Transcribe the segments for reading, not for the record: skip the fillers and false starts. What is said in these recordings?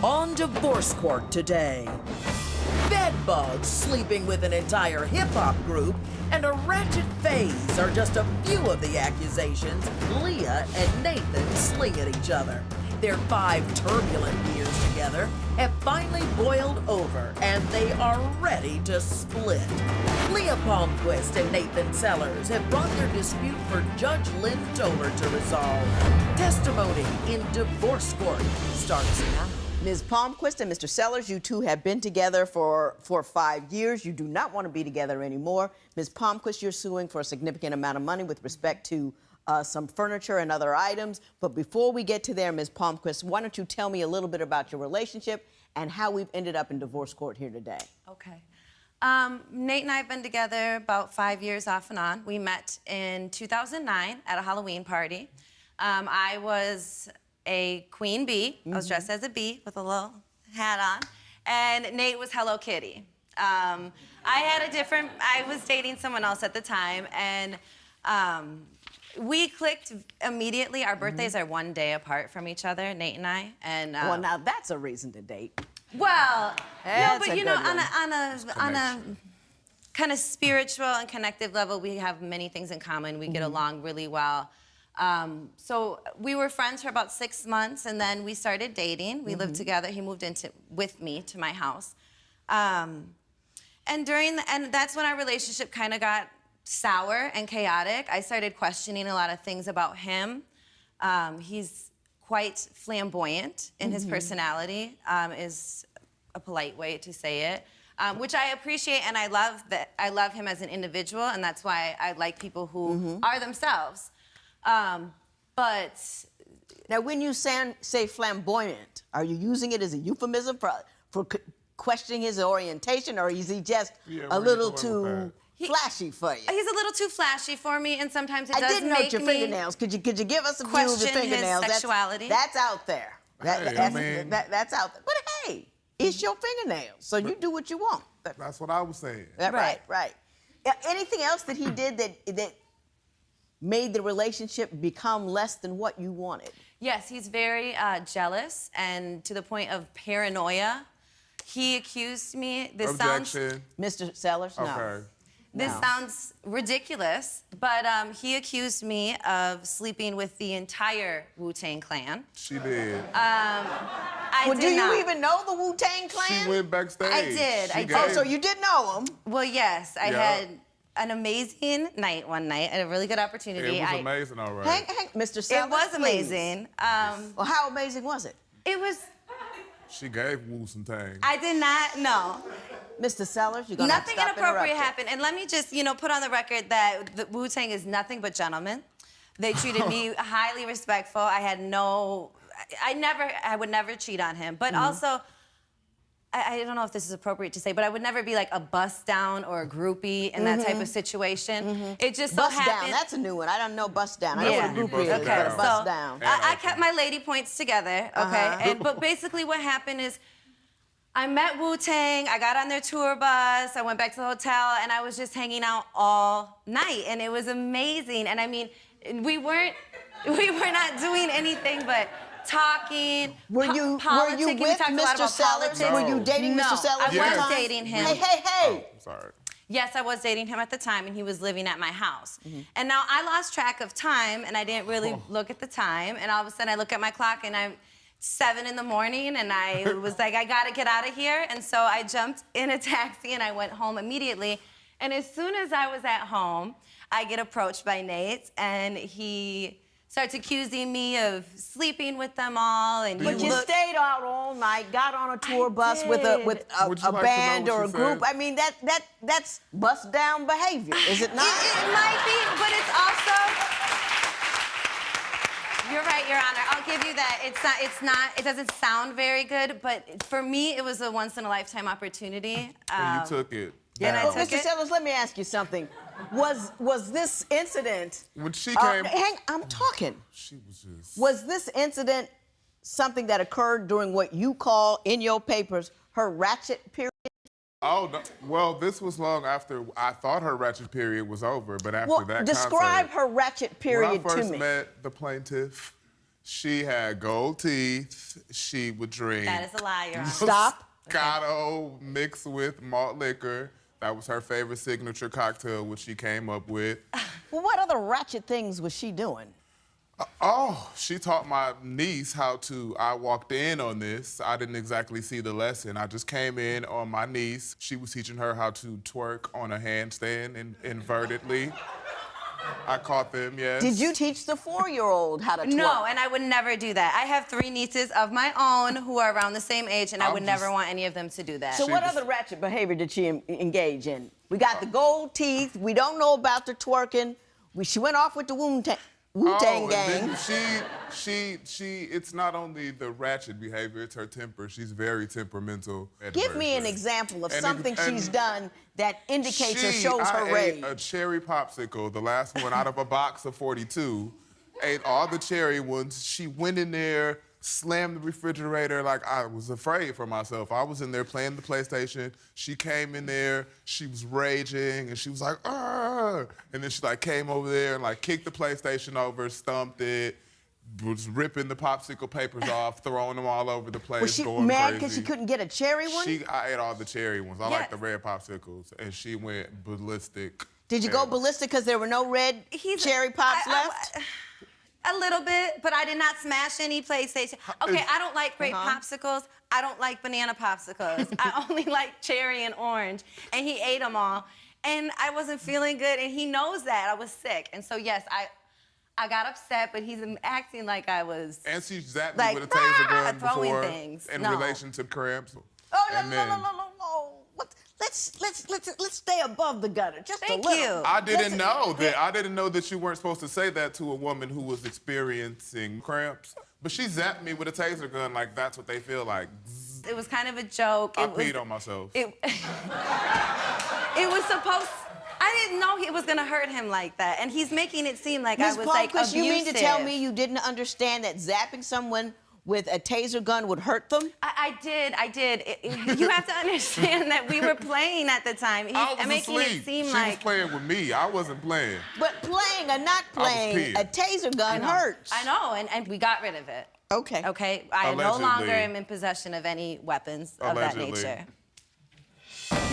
On divorce court today. Bedbugs sleeping with an entire hip-hop group and a ratchet phase are just a few of the accusations Leah and Nathan sling at each other. Their 5 turbulent years together have finally boiled over and they are ready to split. Leah Palmquist and Nathan Sellers have brought their dispute for Judge Lynn Toler to resolve. Testimony in divorce court starts now. Ms. Palmquist and Mr. Sellers, you two have been together for 5 years. You do not want to be together anymore. Ms. Palmquist, you're suing for a significant amount of money with respect to some furniture and other items. But before we get to there, Ms. Palmquist, why don't you tell me a little bit about your relationship and how we've ended up in divorce court here today? Okay. Nate and I have been together about 5 years off and on. We met in 2009 at a Halloween party. I was a queen bee. I was dressed as a bee with a little hat on. And Nate was Hello Kitty. I was dating someone else at the time, and we clicked immediately. Our birthdays are 1 day apart from each other, Nate and I. And well, now that's a reason to date. Well, no, but you know, on a kind of spiritual and connective level, we have many things in common. We get along really well. So we were friends for about 6 months, and then we started dating. We lived together. He moved with me to my house. And that's when our relationship kind of got sour and chaotic. I started questioning a lot of things about him. He's quite flamboyant in his personality, is a polite way to say it, which I appreciate, and I love him as an individual, and that's why I like people who are themselves. But now, when you say flamboyant, are you using it as a euphemism for questioning his orientation, or is he just a little too flashy for you? He's a little too flashy for me, and sometimes it does make me I didn't note your fingernails. Could you give us a view of your fingernails? His sexuality. That's out there. That's out there. But hey, it's your fingernails, so you do what you want. That's what I was saying. Right. Anything else that he did that made the relationship become less than what you wanted? Yes, he's very jealous, and to the point of paranoia. He accused me. This sounds, Mr. Sellers, no. Okay. This sounds ridiculous, but he accused me of sleeping with the entire Wu-Tang Clan. She did. Do you even know the Wu-Tang Clan? She went backstage. I did. Oh, so you did know them? Well, yes. I had an amazing night one night. I had a really good opportunity. It was amazing, all right. Hang, Mr. Sellers, it was amazing. Well, how amazing was it? It was... She gave Wu some things. I did not know. Mr. Sellers, you're gonna have to stop Nothing inappropriate happened. And let me just, put on the record that the Wu-Tang is nothing but gentlemen. They treated me highly respectful. I would never cheat on him. But also, I don't know if this is appropriate to say, but I would never be like a bust down or a groupie in that type of situation. It just so bust happened. Down, that's a new one. I don't know bust down. I know Yeah. what a groupie is, but a bust down. I kept my lady points together, okay? But basically what happened is I met Wu-Tang, I got on their tour bus, I went back to the hotel, and I was just hanging out all night, and it was amazing. And I mean, we were not doing anything but talking, Were you with Mr. Sellers? No. Were you dating Mr. Sellers? I was dating him. Hey. Oh, sorry. Yes, I was dating him at the time, and he was living at my house. And now I lost track of time, and I didn't really look at the time, and all of a sudden I look at my clock, and I'm 7 in the morning, and I was like, I gotta get out of here. And so I jumped in a taxi, and I went home immediately. And as soon as I was at home, I get approached by Nate, and he starts accusing me of sleeping with them all. And But you stayed out all night, got on a tour bus with a band or a group. I mean, that's bust down behavior, is it not? It might be, but it's also... You're right, Your Honor. I'll give you that. It doesn't sound very good, but for me, it was a once-in-a-lifetime opportunity. And you took it. And I took Mr. Sellers, let me ask you something. Was this incident... When she came... I'm talking. She was just... Was this incident something that occurred during what you call, in your papers, her ratchet period? Oh, no. Well, this was long after I thought her ratchet period was over, but after that describe concert, her ratchet period to me. when I first met the plaintiff, She had gold teeth. She would drink. That is a lie, Your Honor. Stop. Moscato mixed with malt liquor. That was her favorite signature cocktail, which she came up with. Well, what other ratchet things was she doing? She taught my niece how to, I walked in on this. I didn't exactly see the lesson. I just came in on my niece. She was teaching her how to twerk on a handstand invertedly. I caught them, yes. Did you teach the 4-year-old how to twerk? No, and I would never do that. I have 3 nieces of my own who are around the same age, and I would never want any of them to do that. So what other ratchet behavior did she engage in? We got the gold teeth. We don't know about the twerking. She went off with the Wu-Tang gang. It's not only the ratchet behavior, it's her temper. She's very temperamental. Give me an example of something she's done that indicates or shows her rage. I ate a cherry popsicle, the last one out of a box of 42. Ate all the cherry ones. She went in there, slammed the refrigerator like I was afraid for myself. I was in there playing the PlayStation. She came in there, she was raging, and she was like, "Arr!" And then she like came over there and like kicked the PlayStation over, stumped it, was ripping the popsicle papers off, throwing them all over the place. Was she mad because she couldn't get a cherry one? I ate all the cherry ones. I like the red popsicles, and she went ballistic. Did you go ballistic because there were no red cherry pops left? A little bit, but I did not smash any PlayStation. Okay, I don't like grape popsicles. I don't like banana popsicles. I only like cherry and orange. And he ate them all. And I wasn't feeling good, and he knows that. I was sick. And so, yes, I got upset, but he's acting like I was... And she zapped me with a taser gun throwing before things. in relation to cramps. Oh, no. Let's stay above the gutter, just a little. Thank you. I didn't know that you weren't supposed to say that to a woman who was experiencing cramps. But she zapped me with a taser gun like that's what they feel like. It was kind of a joke. I peed on myself. It was supposed... I didn't know it was gonna hurt him like that, and he's making it seem like I was like abusive. You mean to tell me you didn't understand that zapping someone with a taser gun would hurt them? I did. You have to understand that we were playing at the time. He's making it seem like... She was playing with me. I wasn't playing. But playing or not playing, a taser gun hurts. I know, and we got rid of it. Okay. Okay? I no longer am in possession of any weapons of that nature.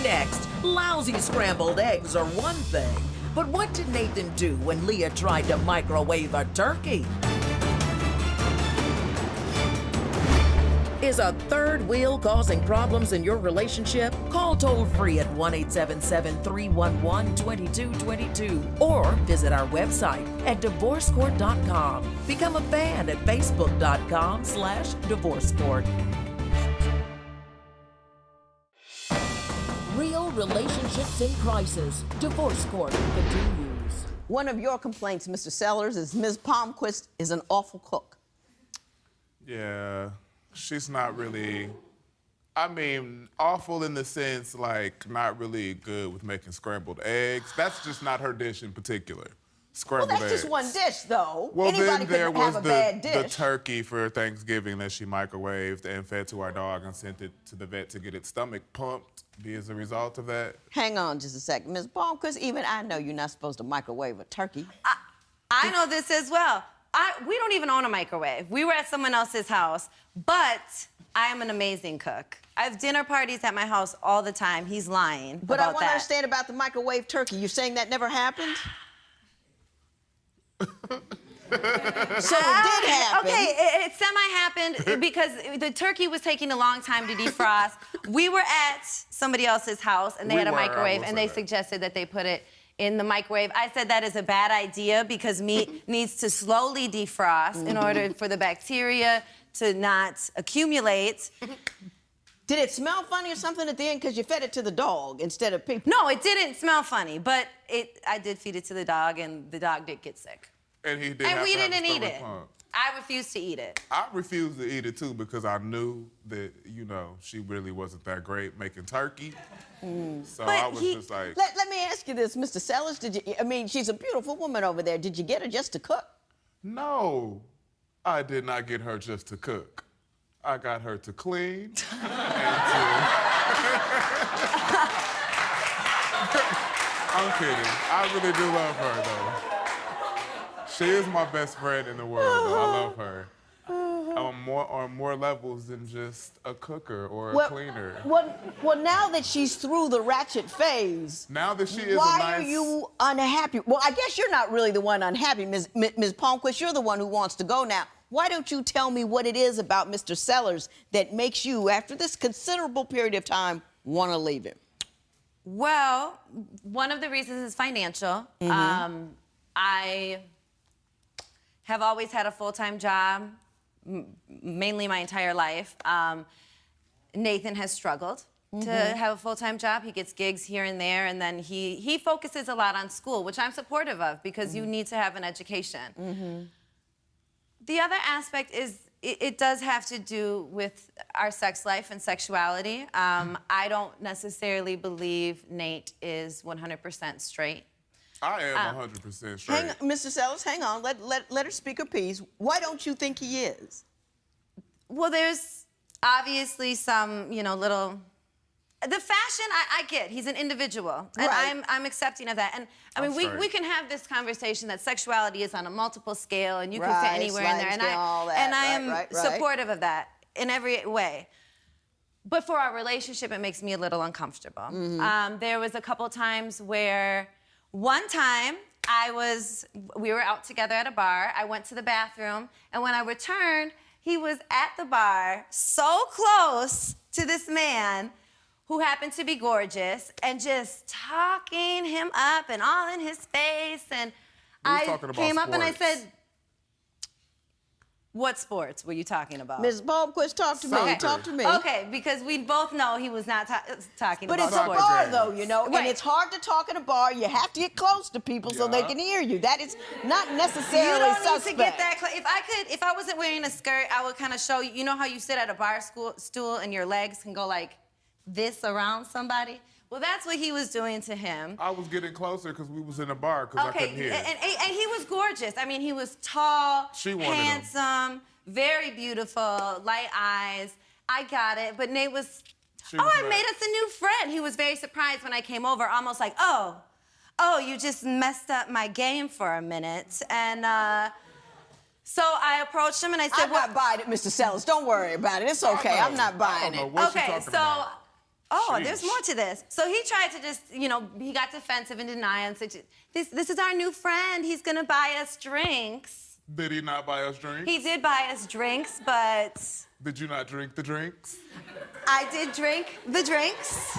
Next, lousy scrambled eggs are one thing, but what did Nathan do when Leah tried to microwave a turkey? Is a third wheel causing problems in your relationship? Call toll-free at 1-877-311-2222 or visit our website at divorcecourt.com. Become a fan at facebook.com/divorcecourt. Real relationships in crisis. Divorce Court continues. One of your complaints, Mr. Sellers, is Ms. Palmquist is an awful cook. Yeah, she's not really, I mean, awful in the sense, like, not really good with making scrambled eggs. That's just not her dish in particular. Scrambled eggs. Well, that's just one dish, though. Well, anybody then there could was have a bad dish. the turkey for Thanksgiving that she microwaved and fed to our dog and sent it to the vet to get its stomach pumped. Be as a result of that. Hang on just a second, Ms. Palmquist. Even I know you're not supposed to microwave a turkey. I know this as well. We don't even own a microwave. We were at someone else's house, but I am an amazing cook. I have dinner parties at my house all the time. He's lying But I about want to that. understand about the microwave turkey. You're saying that never happened? So it did happen. Okay, it semi-happened because the turkey was taking a long time to defrost. We were at somebody else's house, and they had a microwave, and they suggested that they put it in the microwave. I said that is a bad idea because meat needs to slowly defrost in order for the bacteria to not accumulate. Did it smell funny or something at the end because you fed it to the dog instead of people? No, it didn't smell funny, but I did feed it to the dog, and the dog did get sick. And he did And have we to have didn't a eat stomach it. pump. I refused to eat it. I refused to eat it too because I knew that, you know, she really wasn't that great making turkey. So But I was just like... Let me ask you this, Mr. Sellers. I mean, she's a beautiful woman over there. Did you get her just to cook? No, I did not get her just to cook. I got her to clean and to... I'm kidding. I really do love her, though. She is my best friend in the world, though. I love her. on more levels than just a cooker or a cleaner. Well, now that she's through the Ratchet phase, now that she is why are you unhappy? Well, I guess you're not really the one unhappy, Ms. Palmquist. You're the one who wants to go now. Why don't you tell me what it is about Mr. Sellers that makes you, after this considerable period of time, want to leave him? Well, one of the reasons is financial. I have always had a full-time job, mainly my entire life. Nathan has struggled to have a full-time job. He gets gigs here and there, and then he focuses a lot on school, which I'm supportive of because you need to have an education. The other aspect is it does have to do with our sex life and sexuality. I don't necessarily believe Nate is 100% straight. I am 100% straight. Mr. Sellers, hang on. Let her speak her piece. Why don't you think he is? Well, there's obviously some, you know, little... The fashion, I get. He's an individual, and I'm accepting of that. And I mean, we can have this conversation that sexuality is on a multiple scale, and you can fit anywhere in there. And I am supportive of that in every way. But for our relationship, it makes me a little uncomfortable. There was a couple times where, one time, we were out together at a bar. I went to the bathroom, and when I returned, he was at the bar, so close to this man who happened to be gorgeous, and just talking him up and all in his face. And I came up and I said, what sports were you talking about? Ms. Palmquist, talk to me. Talk to me. Okay, because we both know he was not talking about sports. But it's a bar, though, you know, and it's hard to talk in a bar. You have to get close to people so they can hear you. That is not necessarily suspect. You don't need to get that close. If I wasn't wearing a skirt, I would kind of show you. You know how you sit at a bar stool and your legs can go like this around somebody? Well, that's what he was doing to him. I was getting closer because we was in a bar because I couldn't hear. And he was gorgeous. I mean, he was tall, handsome, very beautiful, light eyes. I got it. But Nate was, I made us a new friend. He was very surprised when I came over, almost like, oh, you just messed up my game for a minute. And so I approached him and I said, I'm not buying it, Mr. Sellers. Don't worry about it. It's okay. I'm not buying it. Okay, so... Oh, there's more to this. So he tried to just, you know, he got defensive and denied and said, this is our new friend. He's going to buy us drinks. Did he not buy us drinks? He did buy us drinks, but... Did you not drink the drinks? I did drink the drinks.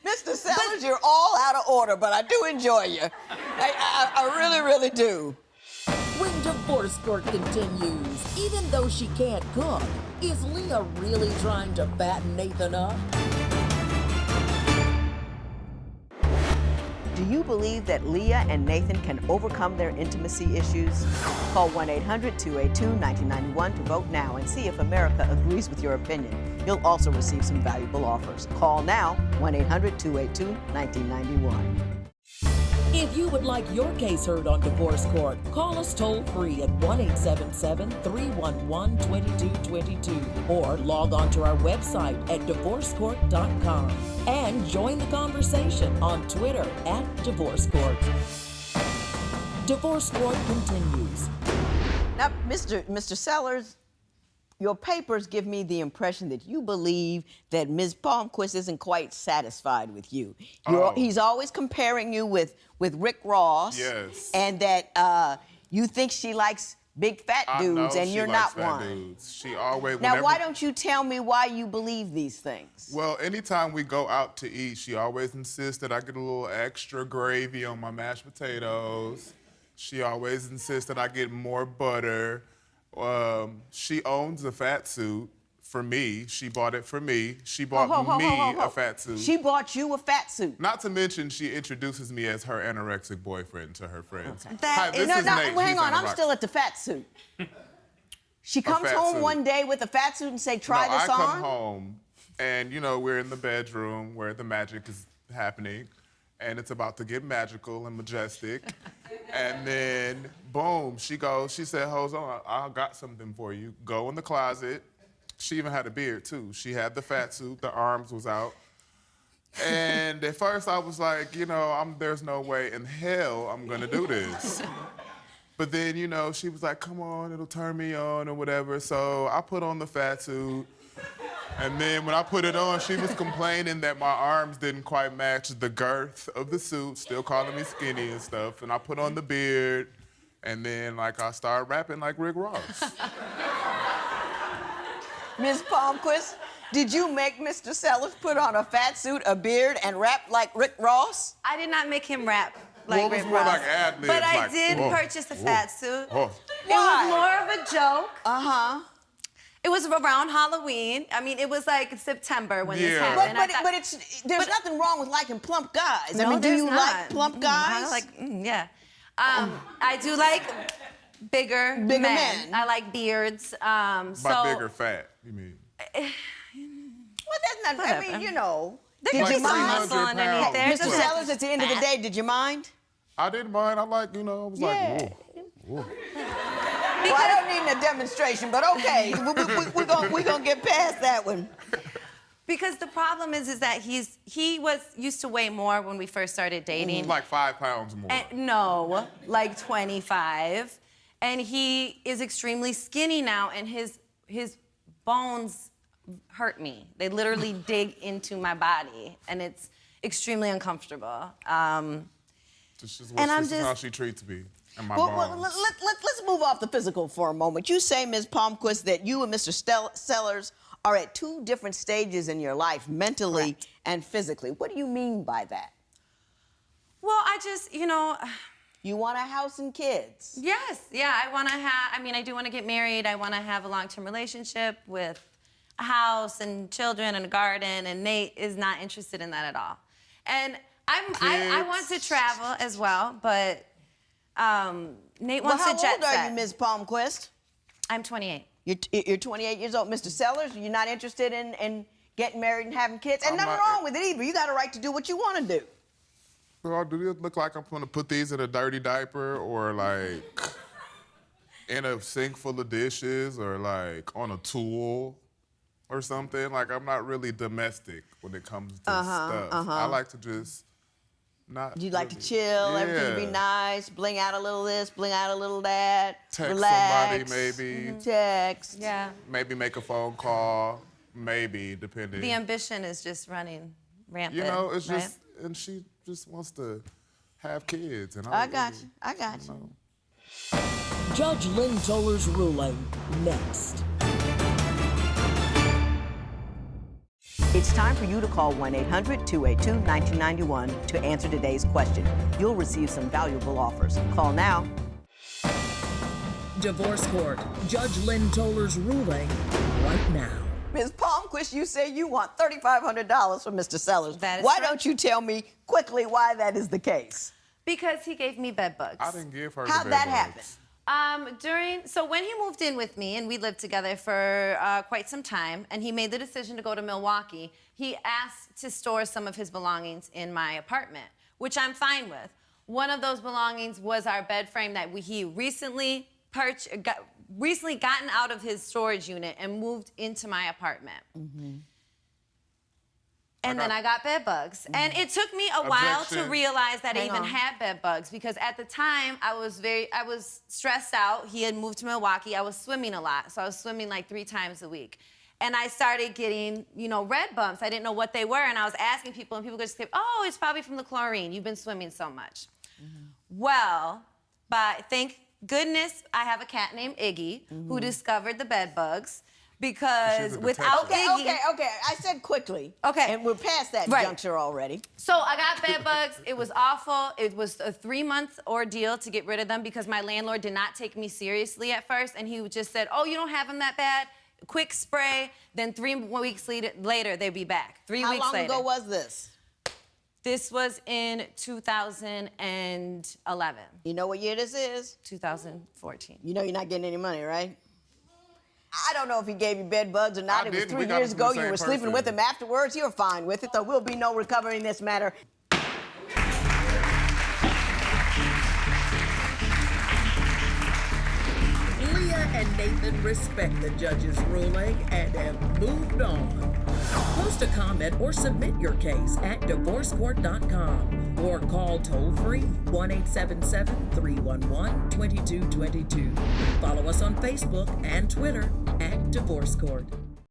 Mr. Sellers, you're all out of order, but I do enjoy you. I really, really do. When Divorce Court continues, even though she can't cook, is Leah really trying to fatten Nathan up? Do you believe that Leah and Nathan can overcome their intimacy issues? Call 1-800-282-1991 to vote now and see if America agrees with your opinion. You'll also receive some valuable offers. Call now, 1-800-282-1991. If you would like your case heard on Divorce Court, call us toll-free at 1-877-311-2222 or log on to our website at divorcecourt.com and join the conversation on Twitter at Divorce Court. Divorce Court continues. Now, Mr. Sellers, your papers give me the impression that you believe that Ms. Palmquist isn't quite satisfied with you. He's always comparing you with Rick Ross. Yes. And that you think she likes big fat dudes, and you're not one. Dudes. She always. Now, why don't you tell me why you believe these things? Well, anytime we go out to eat, she always insists that I get a little extra gravy on my mashed potatoes. She always insists that I get more butter. She owns a fat suit for me. She bought it for me. She bought me a fat suit. She bought you a fat suit. Not to mention, she introduces me as her anorexic boyfriend to her friends. Okay. Hang on. I'm still at the fat suit. She comes home one day with a fat suit and say, try this on? I come home, and, you know, we're in the bedroom where the magic is happening, and it's about to get magical and majestic. And then, boom, she said, hold on, I got something for you. Go in the closet. She even had a beard, too. She had the fat suit, the arms was out. And at first I was like, you know, there's no way in hell I'm gonna do this. But then, you know, she was like, come on, it'll turn me on or whatever. So I put on the fat suit. And then when I put it on, she was complaining that my arms didn't quite match the girth of the suit, still calling me skinny and stuff. And I put on the beard, and then, like, I started rapping like Rick Ross. Ms. Palmquist, did you make Mr. Sellers put on a fat suit, a beard, and rap like Rick Ross? I did not make him rap like Rick Ross. More like But ad-libs, like, I did whoa, purchase a fat suit. Whoa. It was more of a joke. Uh-huh. It was around Halloween. I mean, it was like September when this Yeah. happened. There's nothing wrong with liking plump guys. No, I mean, do there's you not. like plump guys? I like, yeah. I do like bigger men. I like beards. By bigger fat, you mean? Well, that's not, I mean, you know. There could be some muscle 300 underneath pounds. there. Mr. Sellers, at the end of the day, did you mind? I didn't mind. I like, you know, I was like, whoa. Well, I don't need a demonstration, but okay. We're gonna get past that one. Because the problem is that he was used to weigh more when we first started dating. Like 5 pounds more. No, like 25. And he is extremely skinny now, and his bones hurt me. They literally dig into my body, and it's extremely uncomfortable. This is how she treats me and my bones. Let's move off the physical for a moment. You say, Ms. Palmquist, that you and Mr. Sellers are at 2 different stages in your life, mentally and physically. What do you mean by that? Well, I just, you know... You want a house and kids? Yes, yeah, I do want to get married. I want to have a long-term relationship with a house and children and a garden, and Nate is not interested in that at all. And I want to travel as well, but Nate wants to jet set. How old are you, Ms. Palmquist? I'm 28. You're 28 years old. Mr. Sellers, you're not interested in getting married and having kids? And nothing wrong with it either. You got a right to do what you want to do. Well, do it look like I'm going to put these in a dirty diaper or, like, in a sink full of dishes or, like, on a tool or something? Like, I'm not really domestic when it comes to stuff. I like to just not You like to chill, everything be nice, bling out a little this, bling out a little that, text relax, somebody maybe. Text. Yeah. Maybe make a phone call, maybe, depending. The ambition is just running rampant. You know, it's right? just, and she just wants to have kids. And I got you. Judge Lynn Toler's ruling next. It's time for you to call 1-800-282-1991 to answer today's question. You'll receive some valuable offers. Call now. Divorce Court. Judge Lynn Toler's ruling right now. Ms. Palmquist, you say you want $3,500 from Mr. Sellers. That is why correct. don't you tell me quickly why that is the case? Because he gave me bed bugs. I didn't give her How'd the that bed happen? bugs. So when he moved in with me, and we lived together for quite some time, and he made the decision to go to Milwaukee, he asked to store some of his belongings in my apartment, which I'm fine with. One of those belongings was our bed frame that he recently gotten out of his storage unit and moved into my apartment. And then I got bed bugs. And it took me a while to realize that I even had bed bugs, because at the time I was stressed out. He had moved to Milwaukee. I was swimming a lot. So I was swimming like 3 times a week. And I started getting, you know, red bumps. I didn't know what they were. And I was asking people, and people would just say, oh, it's probably from the chlorine. You've been swimming so much. Well, thank goodness I have a cat named Iggy who discovered the bed bugs. Because without Iggy... Okay. I said quickly. Okay. And we're past that juncture already. So I got bed bugs. It was awful. It was a 3-month ordeal to get rid of them because my landlord did not take me seriously at first. And he just said, oh, you don't have them that bad? Quick spray. Then 3 weeks later, they'd be back. 3 weeks later. How long ago was this? This was in 2011. You know what year this is? 2014. You know you're not getting any money, right? I don't know if he gave you bed bugs or not. It was 3 years ago. You were sleeping with him afterwards. You're fine with it. There will be no recovering this matter. Leah and Nathan respect the judge's ruling and have moved on. Post a comment or submit your case at divorcecourt.com or call toll-free 1-877-311-2222. Follow us on Facebook and Twitter at Divorce Court.